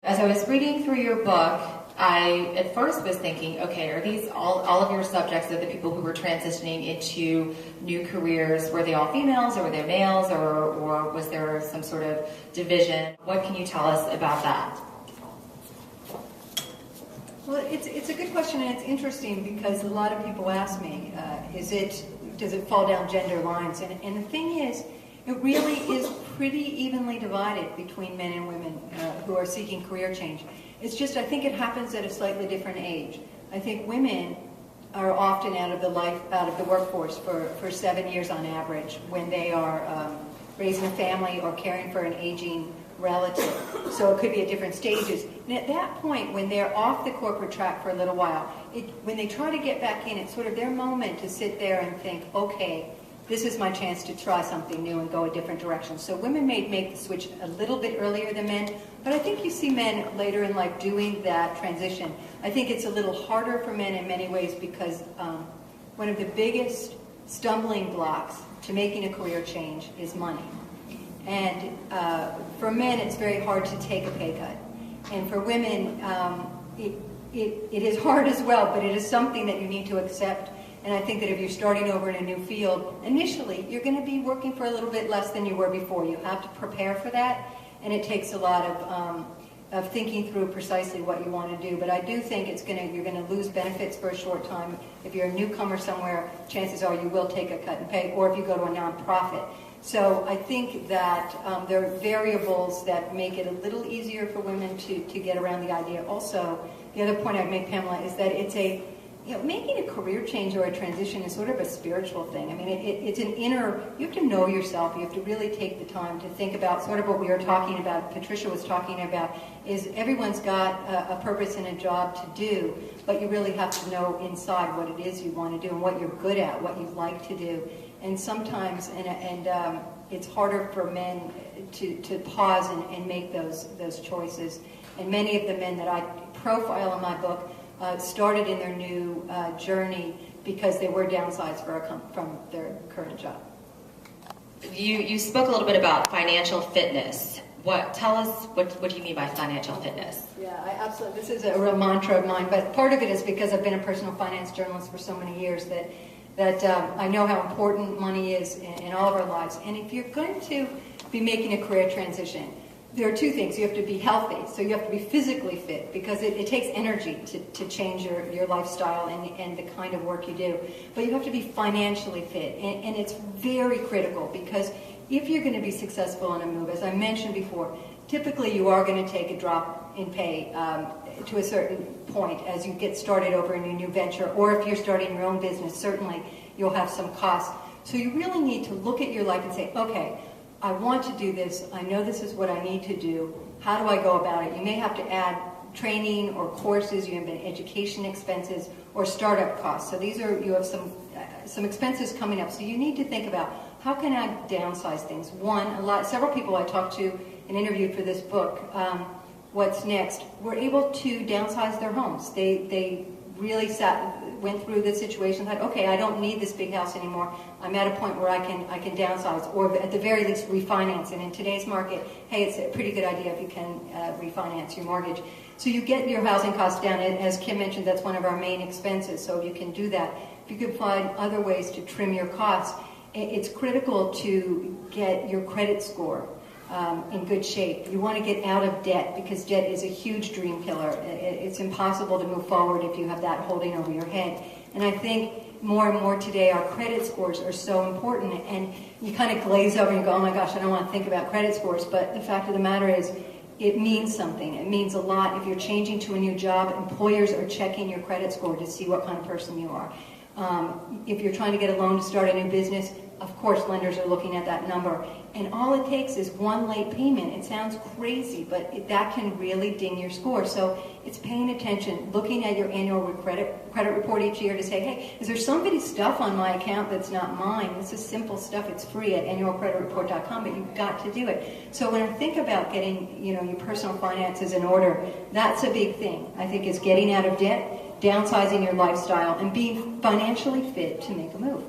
As I was reading through your book, I at first was thinking, okay, are these all of your subjects are the people who were transitioning into new careers? Were they all females, or were they males, or was there some sort of division? What can you tell us about that? Well, it's a good question, and it's interesting because a lot of people ask me, does it fall down gender lines? And the thing is, it really is pretty evenly divided between men and women who are seeking career change. It's just, I think it happens at a slightly different age. I think women are often out of the workforce for 7 years on average when they are raising a family or caring for an aging relative. So it could be at different stages. And at that point, when they're off the corporate track for a little while, when they try to get back in, it's sort of their moment to sit there and think, okay, this is my chance to try something new and go a different direction. So women may make the switch a little bit earlier than men, but I think you see men later in life doing that transition. I think it's a little harder for men in many ways because one of the biggest stumbling blocks to making a career change is money. And for men, it's very hard to take a pay cut. And for women, it is hard as well, but it is something that you need to accept. And I think that if you're starting over in a new field, initially, you're going to be working for a little bit less than you were before. You have to prepare for that, and it takes a lot of thinking through precisely what you want to do. But I do think you're going to lose benefits for a short time. If you're a newcomer somewhere, chances are you will take a cut in pay, or if you go to a nonprofit. So I think that there are variables that make it a little easier for women to get around the idea. Also, the other point I'd make, Pamela, is that it's making a career change or a transition is sort of a spiritual thing. I mean, it's an inner, you have to know yourself. You have to really take the time to think about sort of what we were talking about, Patricia was talking about, is everyone's got a purpose and a job to do, but you really have to know inside what it is you want to do and what you're good at, what you like to do. And sometimes, it's harder for men to pause and make those choices. And many of the men that I profile in my book started in their new journey because they were downsized from their current job. You spoke a little bit about financial fitness. Tell us what do you mean by financial fitness? Yeah, absolutely. This is a real mantra of mine, but part of it is because I've been a personal finance journalist for so many years that I know how important money is in all of our lives. And if you're going to be making a career transition, there are two things. You have to be healthy, so you have to be physically fit because it takes energy to change your lifestyle and the kind of work you do. But you have to be financially fit, and it's very critical because if you're going to be successful in a move, as I mentioned before, typically you are going to take a drop in pay to a certain point as you get started over in a new venture, or if you're starting your own business, certainly you'll have some costs. So you really need to look at your life and say, okay, I want to do this. I know this is what I need to do. How do I go about it? You may have to add training or courses. You have education expenses or startup costs. So you have some expenses coming up. So you need to think about how can I downsize things. Several people I talked to and interviewed for this book, What's Next, were able to downsize their homes. They really went through this situation and thought, okay, I don't need this big house anymore. I'm at a point where I can downsize, or at the very least refinance. And in today's market, hey, it's a pretty good idea if you can refinance your mortgage. So you get your housing costs down, and as Kim mentioned, that's one of our main expenses. So you can do that. If you can find other ways to trim your costs, it's critical to get your credit score in good shape. You want to get out of debt because debt is a huge dream killer. It's impossible to move forward if you have that holding over your head. And I think more and more today our credit scores are so important, and you kind of glaze over and you go, oh my gosh, I don't want to think about credit scores, but the fact of the matter is it means something. It means a lot. If you're changing to a new job, employers are checking your credit score to see what kind of person you are. If you're trying to get a loan to start a new business, of course lenders are looking at that number. And all it takes is one late payment. It sounds crazy, but that can really ding your score. So it's paying attention, looking at your annual credit report each year to say, hey, is there somebody's stuff on my account that's not mine? This is simple stuff. It's free at annualcreditreport.com, but you've got to do it. So when I think about getting your personal finances in order, that's a big thing. I think is getting out of debt, downsizing your lifestyle, and being financially fit to make a move.